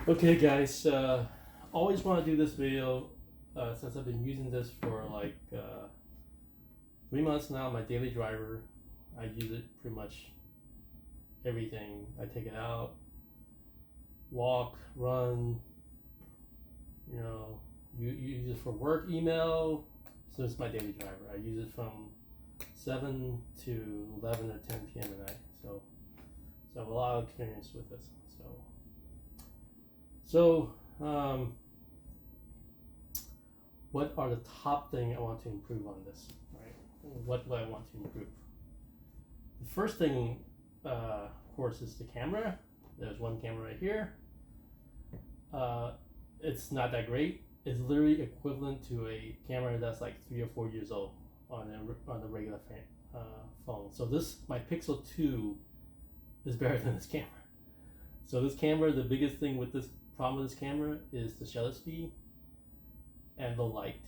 Okay, guys, always want to do this video since I've been using this for like 3 months now. My daily driver, I use it pretty much everything. I take it out, walk, run. You know, you use it for work, email. So it's my daily driver. I use it from 7 to 11 or 10 p.m. at night. So I have a lot of experience with this. So what are the top thing I want to improve on this? Right? What do I want to improve? The first thing, of course, is the camera. There's one camera right here. It's not that great. It's literally equivalent to a camera that's like 3 or 4 years old on a regular phone. So my Pixel 2 is better than this camera. So this camera, the biggest thing with this problem with this camera is the shutter speed and the light.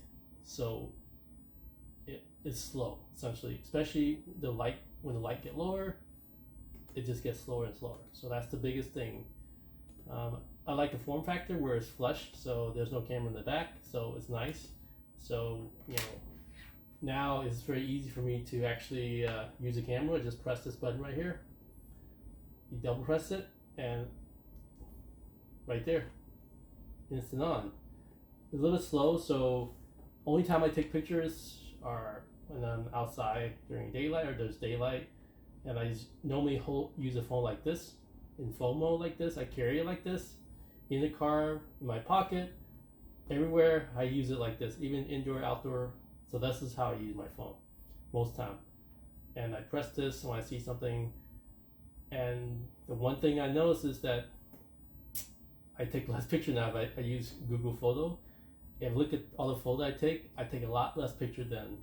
So it is slow, essentially, especially the light. When the light get lower, it just gets slower and slower. So that's the biggest thing. I like the form factor where it's flushed, so there's no camera in the back, so it's nice. So now it's very easy for me to actually use a camera. Just press this button right here. You double press it, and right there, instant on. It's a little bit slow, so only time I take pictures are when I'm outside during daylight or there's daylight, and I normally use a phone like this, in phone mode like this. I carry it like this, in the car, in my pocket, everywhere. I use it like this, even indoor, outdoor. So this is how I use my phone most time. And I press this when I see something, and the one thing I notice is that I take less picture now. I use Google Photo. If look at all the photos I take a lot less picture than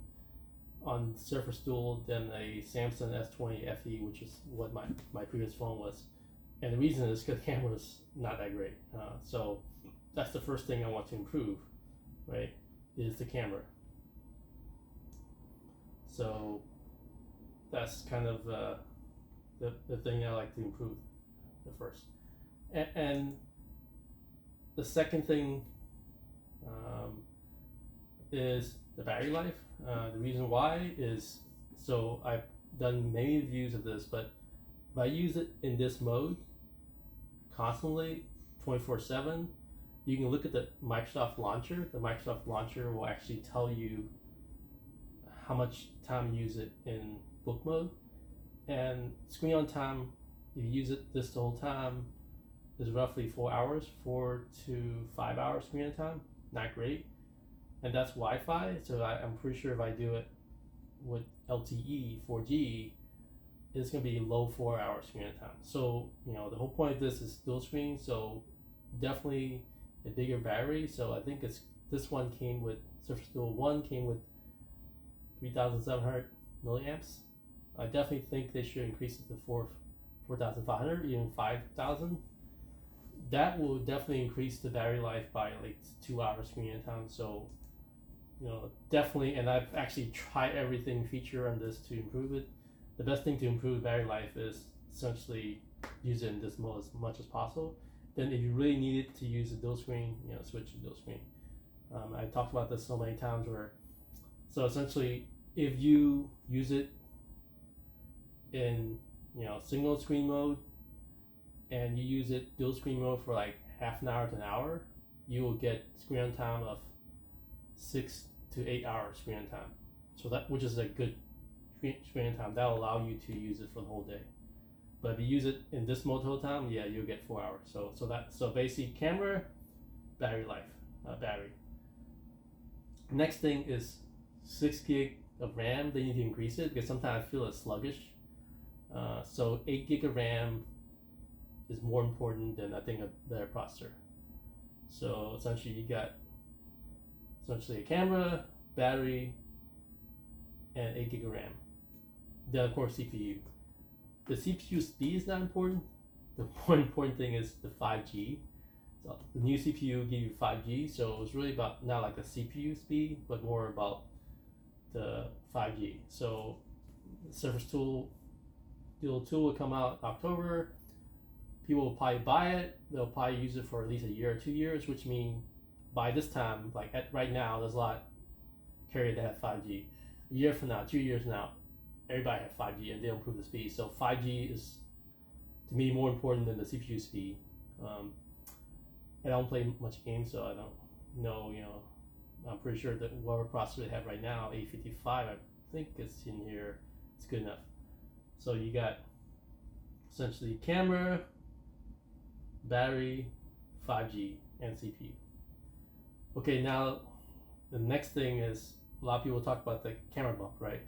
on Surface Duo than a Samsung S20 FE, which is what my previous phone was. And the reason is because the camera is not that great. So that's the first thing I want to improve, right, is the camera. So that's kind of the thing I like to improve the first. And the second thing is the battery life. The reason why is, so I've done many reviews of this, but if I use it in this mode constantly, 24/7, you can look at the Microsoft launcher. The Microsoft launcher will actually tell you how much time you use it in book mode. And screen on time, if you use it this the whole time, is roughly 4 hours, 4 to 5 hours screen on time. Not great. And that's Wi-Fi, so I'm pretty sure if I do it with LTE 4G, it's gonna be low 4 hours screen time. So the whole point of this is dual screen, so definitely a bigger battery. So I think this one came with Surface Duo 1 came with 3,700 milliamps. I definitely think they should increase it to 4,500, even 5,000. That will definitely increase the battery life by like 2 hours screen time. So definitely, and I've actually tried everything feature on this to improve it. The best thing to improve battery life is essentially use it in this mode as much as possible. Then if you really need it to use a dual screen, switch to dual screen. I talked about this so many times so essentially, if you use it in single screen mode and you use it dual screen mode for like half an hour to an hour, you will get screen on time of 6 to 8 hours screen on time. So which is a good screen on time. That will allow you to use it for the whole day. But if you use it in this mode the whole time, yeah, you'll get 4 hours. So basically, camera, battery life, battery. Next thing is 6 gig of RAM. They need to increase it because sometimes I feel it's sluggish. So 8 gig of RAM is more important than I think a better processor. So essentially, you got a camera, battery, and 8 gig of RAM. Then of course CPU. The CPU speed is not important. The more important thing is the 5G. So the new CPU give you 5G, so it's really about not like the CPU speed, but more about the 5G. So Surface Duo 2 will come out October. people will probably buy it. They'll probably use it for at least a year or 2 years, which means by this time, like right now, there's a lot of carriers that have 5G. A year from now, 2 years from now, everybody have 5G and they'll improve the speed. So 5G is, to me, more important than the CPU speed. And I don't play much games, so I don't know. I'm pretty sure that whatever processor they have right now, 855, I think it's in here. It's good enough. So you got essentially camera, battery, 5G, and CPU. Okay, now the next thing is a lot of people talk about the camera bump, right?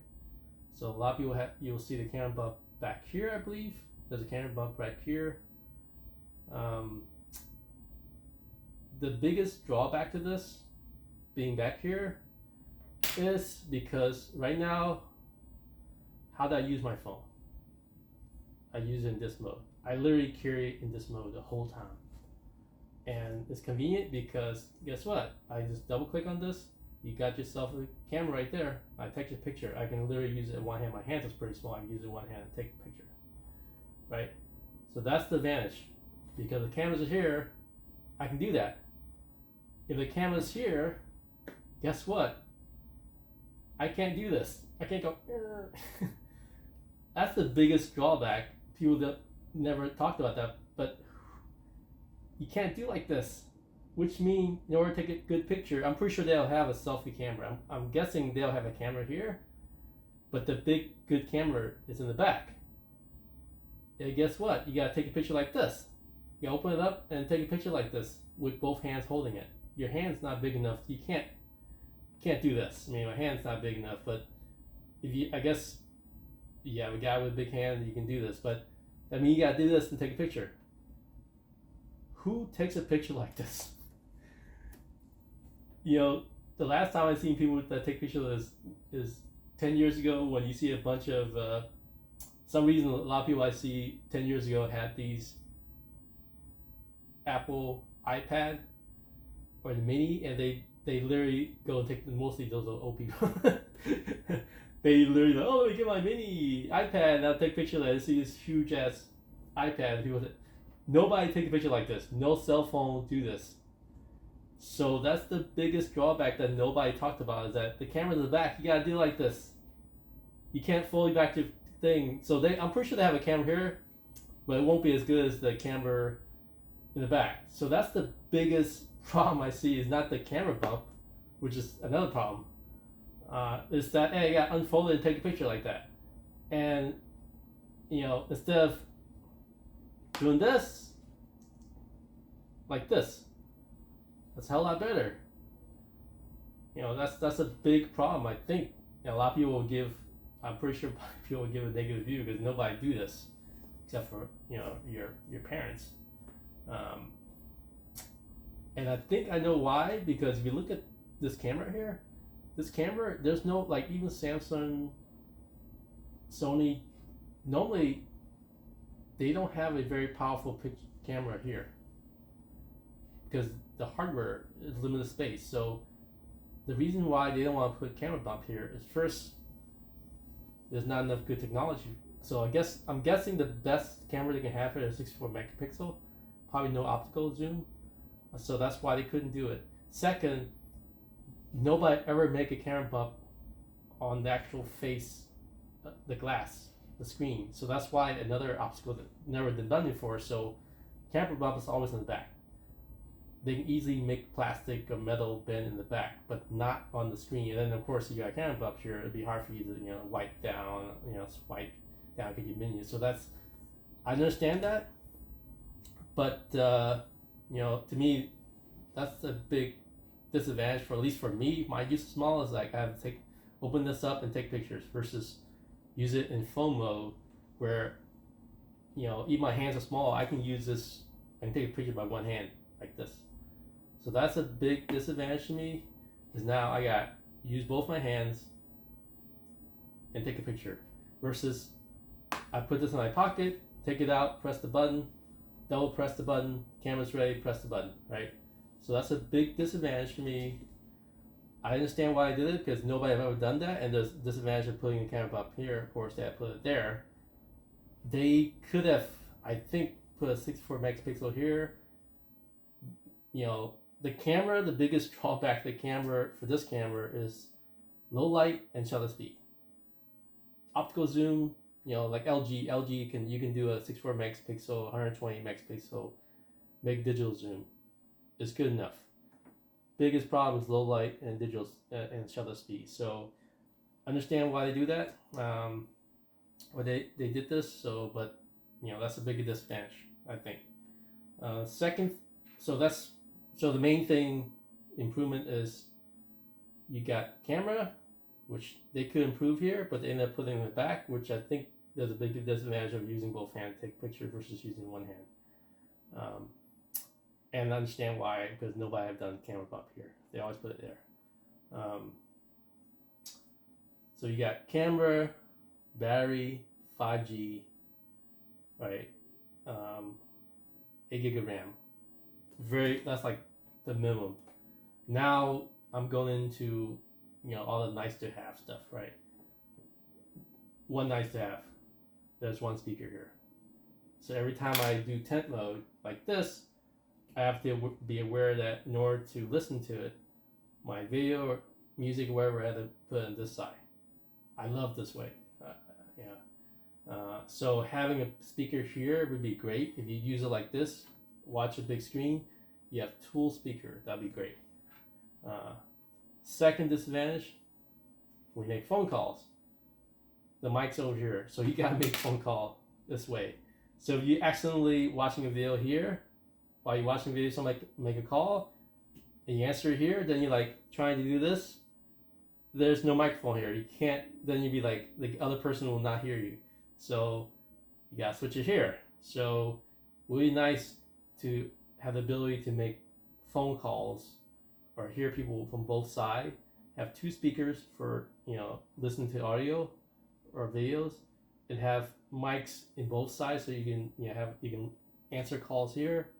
So a lot of people you'll see the camera bump back here, I believe. There's a camera bump right here. The biggest drawback to this being back here is because right now, how do I use my phone? I use it in this mode. I literally carry it in this mode the whole time. And it's convenient because guess what? I just double click on this. You got yourself a camera right there. I take a picture. I can literally use it in one hand. My hands is pretty small. I can use it in one hand and take a picture. Right? So that's the advantage. Because the cameras are here, I can do that. If the camera's here, guess what? I can't do this. I can't go. That's the biggest drawback. People that never talked about that, but you can't do like this. Which means in order to take a good picture, I'm pretty sure they'll have a selfie camera. I'm guessing they'll have a camera here, but the big good camera is in the back. And guess what? You gotta take a picture like this. You open it up and take a picture like this with both hands holding it. Your hand's not big enough. You can't do this. I mean, my hand's not big enough, but if you, I guess, you have a guy with a big hand, you can do this. But I mean, you gotta do this and take a picture. Who takes a picture like this? The last time I've seen people that take pictures is 10 years ago when you see a bunch of, some reason a lot of people I see 10 years ago had these Apple iPad or the mini, and they literally go and take mostly those are old people. They literally like, oh, let me get my mini iPad and I'll take a picture of that and see this huge ass iPad. People say, nobody take a picture like this. No cell phone do this. So that's the biggest drawback that nobody talked about is that the camera in the back, you gotta do it like this. You can't fully back your thing. So I'm pretty sure they have a camera here, but it won't be as good as the camera in the back. So that's the biggest problem I see is not the camera bump, which is another problem. Is that hey, you got unfold it and take a picture like that, and instead of doing this like this, that's a hell lot better. That's a big problem. I think a lot of people will give. I'm pretty sure people will give a negative view because nobody do this, except for your parents. And I think I know why, because if you look at this camera here, there's no, like, even Samsung, Sony, normally they don't have a very powerful camera here because the hardware is limited space. So the reason why they don't want to put camera bump here is first, there's not enough good technology. So I'm guessing the best camera they can have here is 64 megapixel, probably no optical zoom. So that's why they couldn't do it. Second, nobody ever make a camera bump on the actual face, the glass, the screen. So that's why another obstacle that never been done before. So camera bump is always in the back. They can easily make plastic or metal bend in the back, but not on the screen. And then of course you got a camera bump here. It'd be hard for you to wipe down, swipe down, get your menus. So I understand that, but to me, that's a big disadvantage for at least for me. My use of small is like I have to open this up and take pictures versus use it in phone mode where even my hands are small. I can use this and take a picture by one hand like this. So that's a big disadvantage to me. Is now I got use both my hands and take a picture versus I put this in my pocket, take it out, press the button, double press the button, camera's ready, press the button, right? So that's a big disadvantage for me. I understand why I did it because nobody have ever done that, and there's disadvantage of putting the camera up here. Of course, they had put it there. They could have, I think put a 64 megapixel here. You know, the camera, the biggest drawback to the camera for this camera is low light and shutter speed. Optical zoom, you know, like LG you can do a 64 megapixel, 120 megapixel big digital zoom. It's good enough. Biggest problem is low light and digital and shutter speed. So understand why they do that. Or they did this. So, but you know, that's a big disadvantage, I think. Second, so the main thing improvement is you got camera, which they could improve here, but they ended up putting it back, which I think there's a big disadvantage of using both hands to take pictures versus using one hand. And understand why, because nobody have done camera bump here. They always put it there. So you got camera, battery, 5G, right? 8 gig of RAM. That's like the minimum. Now I'm going into, you know, all the nice to have stuff, right? One nice to have, there's one speaker here. So every time I do tent mode like this, I have to be aware that in order to listen to it, my video or music or whatever, I have to put it on this side. I love this way. So having a speaker here would be great. If you use it like this, watch a big screen, you have tool speaker, that'd be great. Second disadvantage, we make phone calls. The mic's over here, so you gotta make phone call this way. So if you accidentally watching a video here, while you're watching a video, somebody make a call, and you answer here, then you're like trying to do this, there's no microphone here. You can't, then you'd be like, the other person will not hear you. So you gotta switch it here. So really nice to have the ability to make phone calls or hear people from both sides. Have two speakers for, you know, listening to audio or videos, and have mics in both sides so you can, you know, you can answer calls here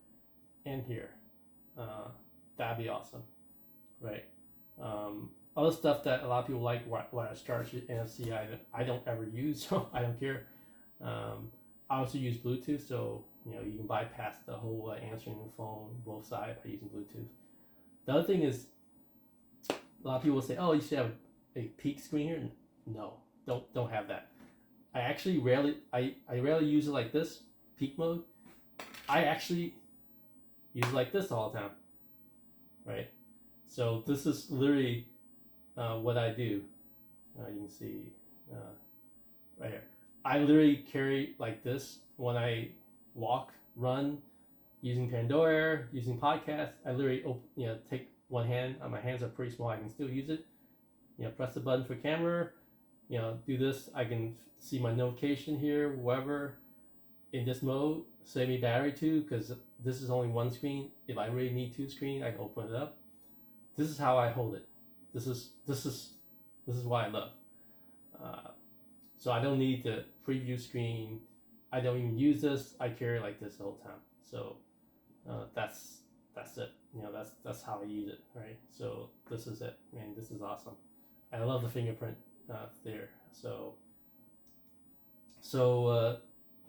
and here. That'd be awesome, right? Other stuff that a lot of people like, wireless charge NFC, I don't ever use, so I don't care. I also use Bluetooth, so you know you can bypass the whole answering the phone both sides by using Bluetooth. The other thing is, a lot of people will say, "Oh, you should have a peak screen here." No, don't have that. I actually rarely use it like this, peak mode. I actually use it like this all the time, right? So this is literally what I do. You can see right here. I literally carry like this when I walk, run, using Pandora, using podcasts. I literally take one hand. My hands are pretty small. I can still use it. You know, press the button for camera. You know, do this. I can see my notification here, wherever. In this mode, save me battery too, because this is only one screen. If I really need two screens, I can open it up. This is how I hold it. This is what I love. So I don't need the preview screen. I don't even use this. I carry it like this the whole time. So that's it. You know, that's how I use it, right? So this is it. Man, this is awesome. I love the fingerprint there. So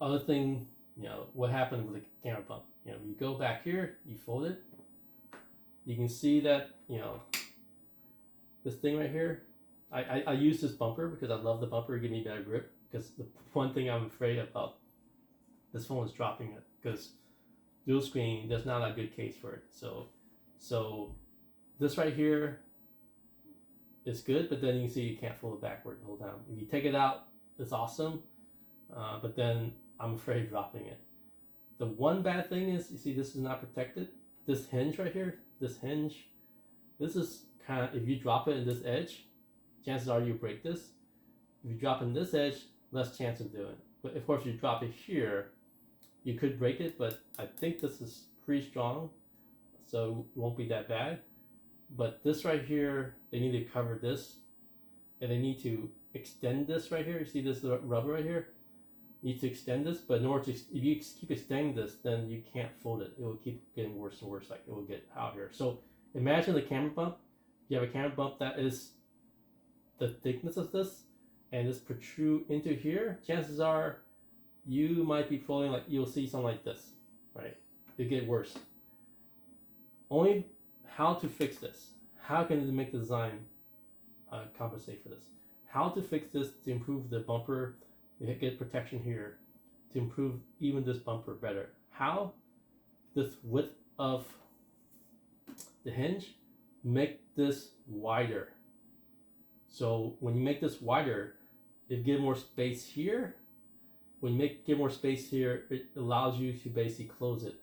other thing, you know, what happened with the camera bump? You know, you go back here, you fold it. You can see that, you know, this thing right here. I use this bumper because I love the bumper to give me better grip. Because the one thing I'm afraid about, this phone is dropping it. Because dual screen, there's not a good case for it. So this right here is good, but then you can see you can't fold it backward the whole time. If you take it out, it's awesome. But then I'm afraid of dropping it. The one bad thing is, you see this is not protected. This hinge right here, this is kind of, if you drop it in this edge, chances are you break this. If you drop in this edge, less chance of doing it. But of course, if you drop it here, you could break it, but I think this is pretty strong, so it won't be that bad. But this right here, they need to cover this, and they need to extend this right here. You see this rubber right here? You need to extend this, but in order to, if you keep extending this, then you can't fold it. It will keep getting worse and worse, like it will get out here. So imagine the camera bump. You have a camera bump that is the thickness of this, and this protrude into here. Chances are you might be folding, like you'll see something like this. it get worse. Only how to fix this. How can it make the design compensate for this? How to fix this to improve the bumper, to get protection here, to improve even this bumper better. How? This width of the hinge, make this wider. So when you make this wider, it gives more space here. When you give more space here, it allows you to basically close it.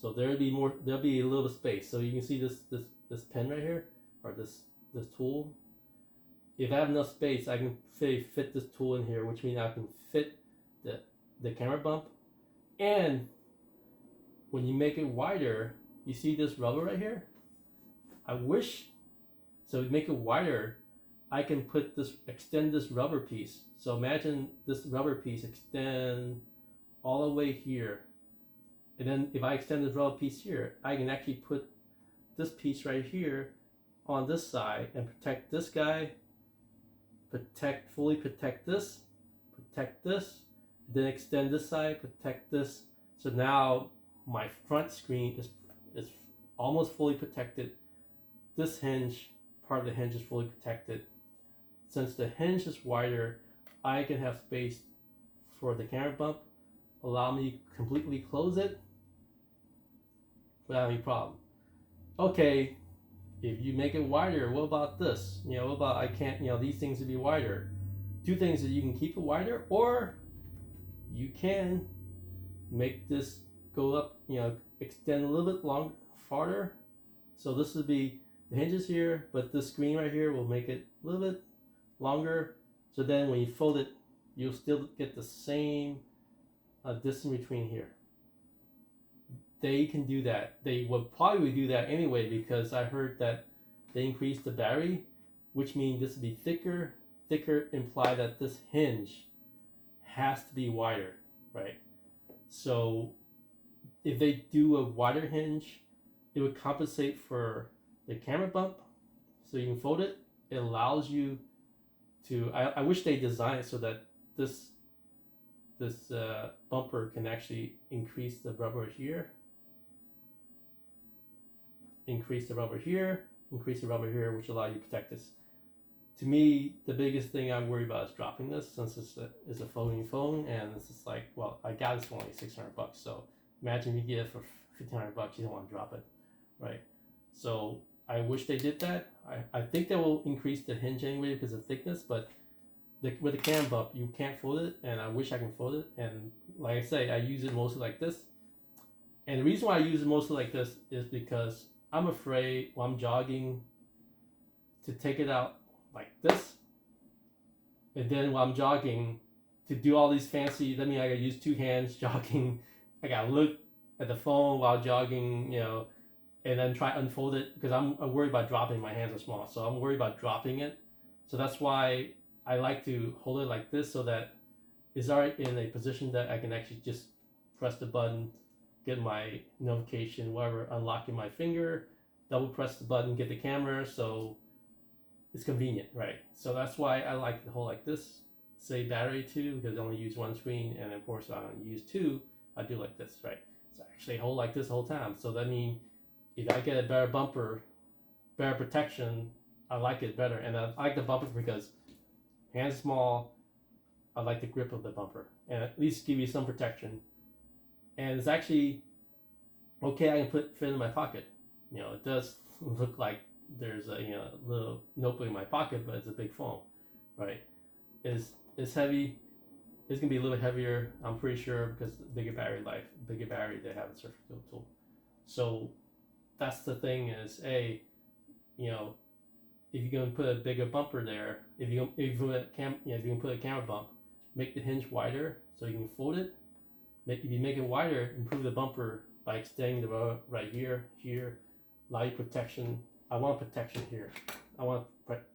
So there'll be a little bit of space. So you can see this pen right here, or this tool. If I have enough space, I can fit this tool in here, which means I can fit the camera bump. And when you make it wider, you see this rubber right here? So to make it wider, I can extend this rubber piece. So imagine this rubber piece extend all the way here. And then if I extend this rubber piece here, I can actually put this piece right here on this side and protect this guy, fully protect this, then extend this side, protect this. So now my front screen is almost fully protected. This hinge, part of the hinge, is fully protected. Since the hinge is wider, I can have space for the camera bump, allow me to completely close it without any problem. Okay, if you make it wider, what about this? What about these things to be wider? Two things that you can keep it wider, or you can make this go up, extend a little bit farther. So this would be the hinges here, but this screen right here will make it a little bit longer. So then when you fold it, you'll still get the same distance between here. They can do that. They would probably do that anyway, because I heard that they increased the battery, which means this would be thicker. Thicker imply that this hinge has to be wider, right? So if they do a wider hinge, it would compensate for the camera bump. So you can fold it. It allows you to, I wish they designed it so that this bumper can actually increase the rubber here, increase the rubber here, which allow you to protect this. To me, the biggest thing I'm worried about is dropping this, since this is a folding phone, and this is like, well, I got this for only $600. So imagine you get it for $1,500, you don't want to drop it, right? So I wish they did that. I think that will increase the hinge anyway because of thickness, but with the cam bump, you can't fold it, and I wish I can fold it. And like I say, I use it mostly like this. And the reason why I use it mostly like this is because I'm afraid while I'm jogging to take it out like this, and then while I'm jogging to do all these fancy, that means I gotta use two hands jogging. I gotta look at the phone while jogging, and then try to unfold it, because I'm worried about dropping. My hands are small, so I'm worried about dropping it. So that's why I like to hold it like this, so that it's already in a position that I can actually just press the button, get my notification, whatever, unlocking my finger, double press the button, get the camera, so it's convenient, right? So that's why I like to hold like this. Say battery 2, because I only use one screen, and of course I don't use 2, I do like this, right? So I actually hold like this the whole time. So that means if I get a better bumper, better protection, I like it better. And I like the bumper because hands small, I like the grip of the bumper, and at least give you some protection. And it's actually okay, I can fit in my pocket. It does look like there's a little notebook in my pocket, but it's a big phone, right? It's heavy. It's gonna be a little heavier, I'm pretty sure, because bigger battery life, bigger battery they have a surface tool. So that's the thing is, if you're gonna put a bigger bumper there, if you can put a camera bump, make the hinge wider so you can fold it. If you make it wider, improve the bumper by extending the rubber right here, allow you protection. I want protection here. I want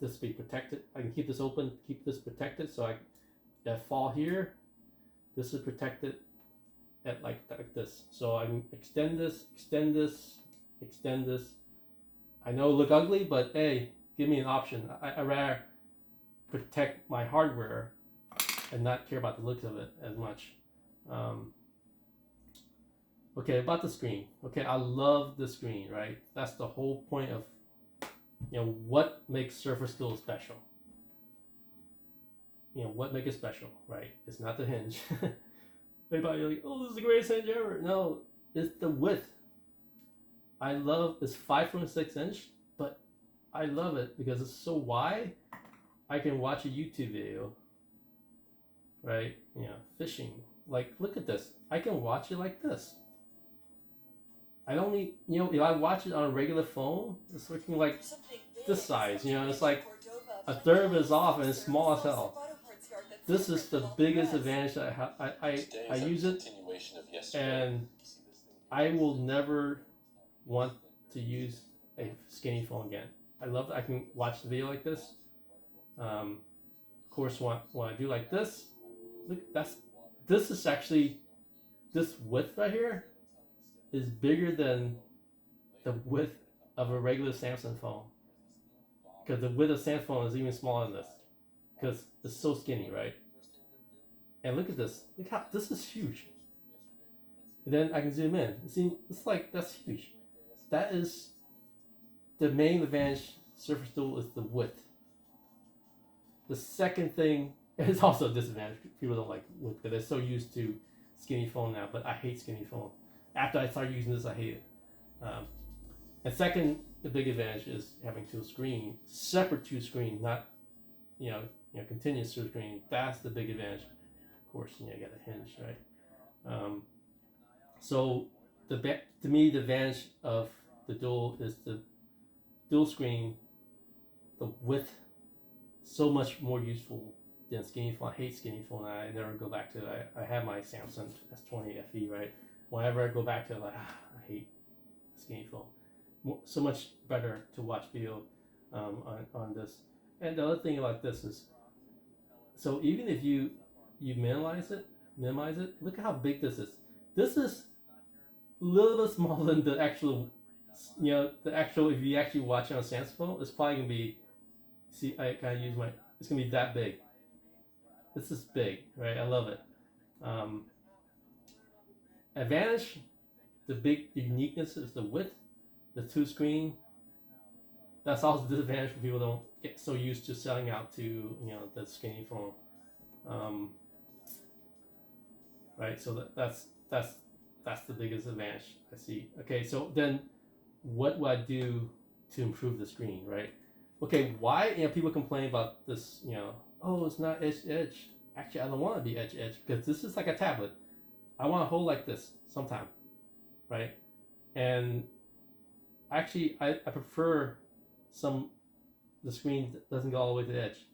this to be protected. I can keep this open, keep this protected, so that fall here, this is protected at like this. So I can extend this. I know it look ugly, but hey, give me an option. I rather protect my hardware and not care about the looks of it as much. Okay, about the screen. Okay, I love the screen, right? That's the whole point of, what makes Surface Duo special. What makes it special, right? It's not the hinge. Everybody like, oh, this is the greatest hinge ever. No, it's the width. I love it's 5.6 inch, but I love it because it's so wide. I can watch a YouTube video, right? Fishing. Like, look at this. I can watch it like this. I don't need, if I watch it on a regular phone, it's looking like this size. It's like a third of it is off and it's small as hell. This is the biggest advantage that I have. I use it, and I will never want to use a skinny phone again. I love that I can watch the video like this. Of course, when I do like this, look, this is actually, this width right here is bigger than the width of a regular Samsung phone. Because the width of Samsung phone is even smaller than this. Because it's so skinny, right? And look at this. Look how this is huge. And then I can zoom in. See, it's like that's huge. That is the main advantage. Surface Duo is the width. The second thing is also a disadvantage. People don't like width because they're so used to skinny phone now. But I hate skinny phone. After I started using this, I hate it. And second, the big advantage is having two screen, separate two screen, not continuous two screen. That's the big advantage. Of course, you got a hinge, right? So to me, the advantage of the dual is the dual screen, the width, so much more useful than skinny phone. I hate skinny phone. I never go back to it. I have my Samsung S20 FE, right? Whenever I go back to it, I hate skinny phone. So much better to watch video on this. And the other thing about this is, so even if you minimize it, look at how big this is. This is a little bit smaller than the actual, if you actually watch it on Samsung phone, it's probably going to be, see, I kind of use it's going to be that big. This is big, right? I love it. Advantage, the big uniqueness is the width, the two screen. That's also the disadvantage when people don't get so used to selling out to the skinny phone. Right, so that's the biggest advantage I see. Okay, so then what would I do to improve the screen, right? Okay, why people complain about this, oh, it's not edge to edge. Actually, I don't want to be edge to edge because this is like a tablet. I want to hold like this sometime, right? And actually, I prefer the screen doesn't go all the way to the edge,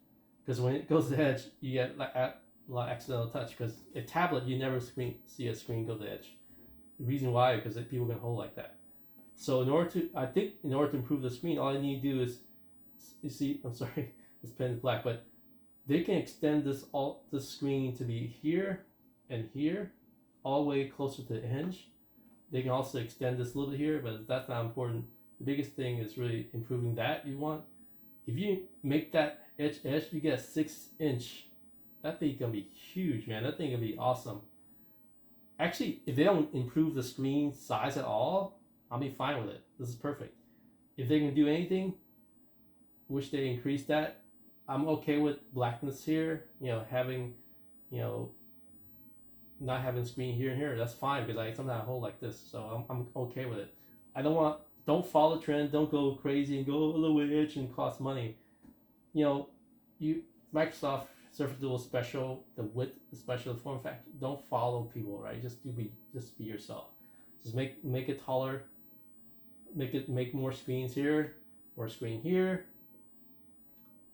because when it goes to the edge, you get a lot of accidental touch. Because a tablet, you never see a screen go to the edge. The reason why, because people can hold like that. So in order to improve the screen, all I need to do is, you see, I'm sorry, this pen is black, but they can extend this screen to be here and here, all the way closer to the hinge. They can also extend this a little bit here, but that's not important. The biggest thing is really improving that. You want, if you make that edge, you get a 6-inch. That thing gonna be huge, man. That thing gonna be awesome. Actually, if they don't improve the screen size at all, I'll be fine with it. This is perfect. If they can do anything, wish they increase that. I'm okay with blackness here. Having, not having screen here and here. That's fine because I sometimes hold like this, so I'm okay with it. Don't follow the trend. Don't go crazy and go low edge and cost money. Microsoft Surface Duo special, the width is special, the form factor. Don't follow people, right? Just be yourself. Just make it taller. Make more screens here, more screen here.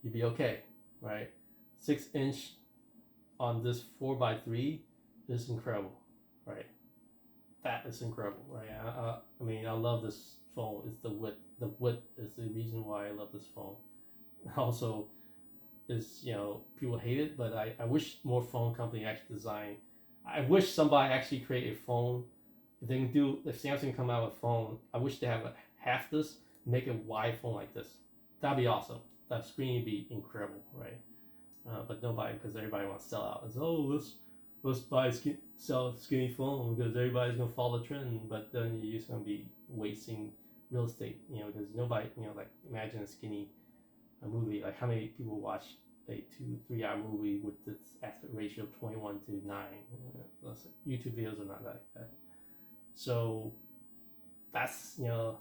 You'd be okay, right? 6-inch on this 4x3 is incredible, right? That is incredible, right? I love this phone. It's the width. The width is the reason why I love this phone. Also, is people hate it, but I wish more phone company actually design. I wish somebody actually create a phone. If Samsung can come out with a phone, I wish they have half this, make a wide phone like this. That'd be awesome. That screen would be incredible, right? But nobody, because everybody wants to sell out. It's, let's buy sell a skinny phone because everybody's gonna follow the trend, but then you're just gonna be wasting real estate, you know, because nobody, you know, like imagine a skinny a movie, like how many people watch a 2-3 hour movie with this aspect ratio of 21:9? YouTube videos are not like that. So that's the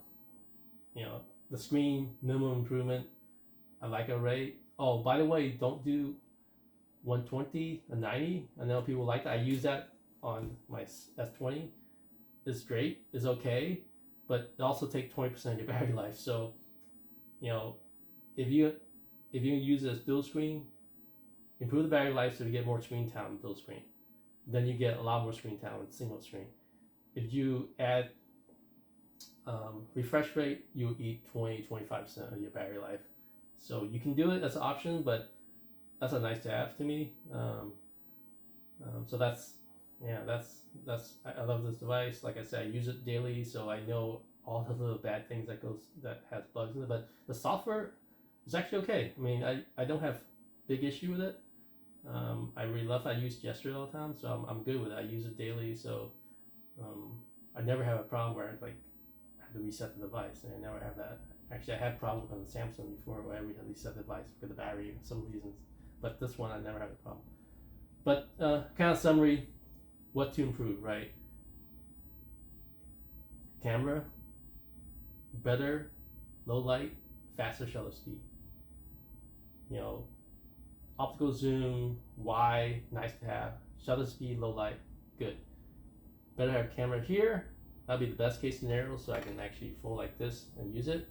screen minimum improvement. I like array. Oh, by the way, don't do 120 and 90. I know people like that. I use that on my S20. It's great. It's okay, but it also takes 20% of your battery life. So, if you use it as dual screen, improve the battery life so you get more screen time with dual screen. Then you get a lot more screen time with single screen. If you add refresh rate, you eat 20-25% of your battery life. So you can do it as an option, but that's a nice to have to me. So that's I love this device. Like I said, I use it daily, so I know all the little bad things that has bugs in it. But the software is actually okay. I mean, I don't have big issue with it. I really love it. I use gesture all the time, so I'm good with it. I use it daily, so I never have a problem where I have to reset the device, and I never have that. Actually, I had problems on the Samsung before where I had to reset the device for the battery for some reasons, but this one I never had a problem. But kind of summary, what to improve, right? Camera, better, low light, faster shutter speed. Optical zoom, wide, nice to have. Shutter speed, low light, good. Better have camera here. That'll be the best case scenario, so I can actually fold like this and use it.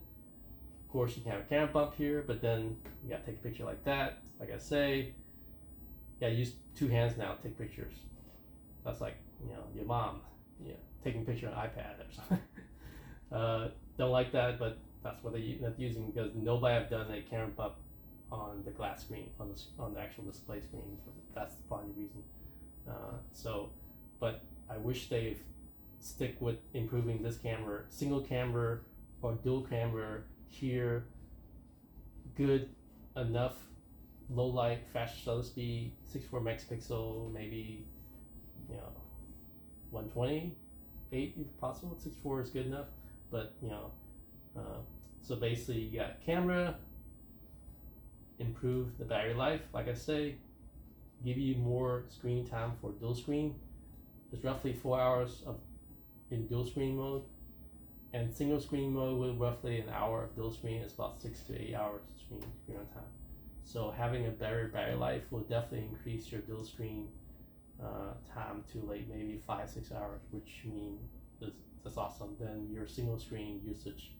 Of course, you can have a camera bump here, but then you gotta take a picture like that. Like I say, use two hands now to take pictures. That's like your mom, taking a picture on an iPad or something. Don't like that, but that's what they're using because nobody have done a camera bump on the glass screen, on the actual display screen. That's probably the reason. But I wish they stick with improving this camera, single camera or dual camera here, good enough, low light, fast shutter speed, 64 megapixel, maybe 128 if possible. 64 is good enough, but so basically you got camera, improve the battery life, like I say, give you more screen time for dual screen. It's roughly 4 hours in dual screen mode, and single screen mode with roughly an hour of dual screen is about 6 to 8 hours screen on time. So having a better battery life will definitely increase your dual screen time to maybe 5-6 hours, which means that's awesome. Then your single screen usage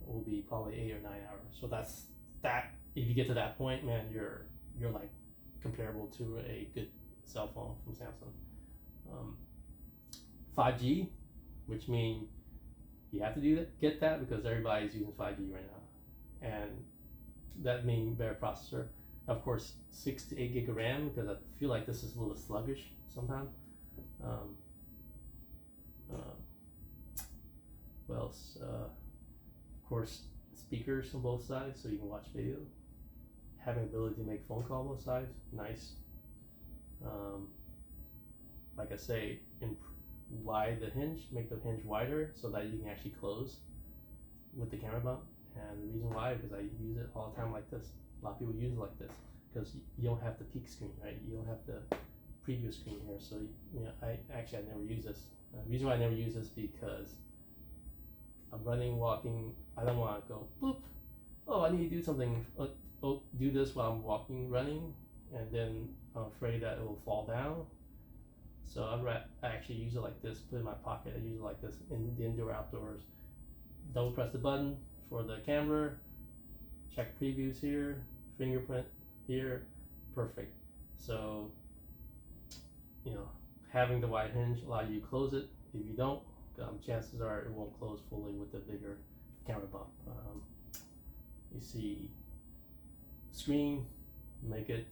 will be probably 8 or 9 hours. So that's that. If you get to that point, man, you're like comparable to a good cell phone from Samsung. 5G, which means you have to get that because everybody's using 5G right now, and that means better processor. Of course, 6 to 8 gig of RAM because I feel like this is a little sluggish sometimes. What else? Of course, speakers on both sides so you can watch video. Having ability to make phone call on both sides, nice. Like I say, wide the hinge, make the hinge wider so that you can actually close with the camera bump. And the reason why, because I use it all the time like this. A lot of people use it like this because you don't have the peak screen, right? You don't have the preview screen here. So I never use this. The reason why I never use this because I'm running, walking. I don't want to go bloop. Oh, I need to do something. Do this while I'm walking, running, and then I'm afraid that it will fall down. So I actually use it like this. Put it in my pocket. I use it like this in the indoor, outdoors. Double press the button for the camera. Check previews here. Fingerprint here. Perfect. So having the wide hinge allow you to close it. If you don't, chances are it won't close fully with the bigger camera bump. You see screen, make it.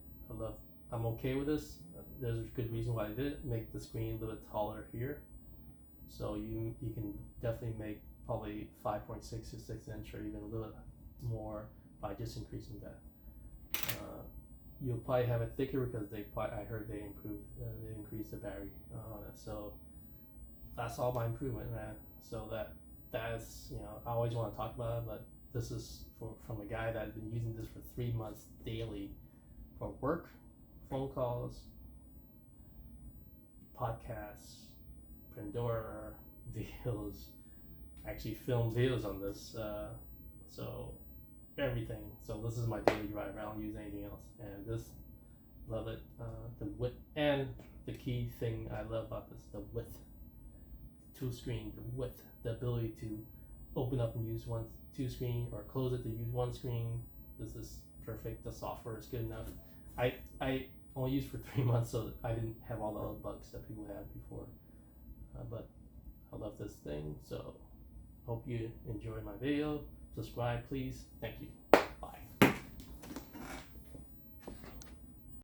I'm okay with this. There's a good reason why I did it. Make the screen a little bit taller here, so you can definitely make probably 5.6 to 6 inch or even a little bit more by just increasing that. you'll probably have it thicker because I heard they improved, they increased the battery on it. So that's all my improvement, man. So that's I always want to talk about it, but this is from a guy that's been using this for 3 months daily for work, phone calls, podcasts, Pandora, videos. Actually, film videos on this. So everything. So this is my daily driver. I don't use anything else, and this, love it. The width, and the key thing I love about this, the width. Two screen, the width, the ability to open up and use two screen, or close it to use one screen. This is perfect. The software is good enough. I only used for 3 months, so I didn't have all the other bugs that people had before. But I love this thing, so hope you enjoy my video. Subscribe, please. Thank you.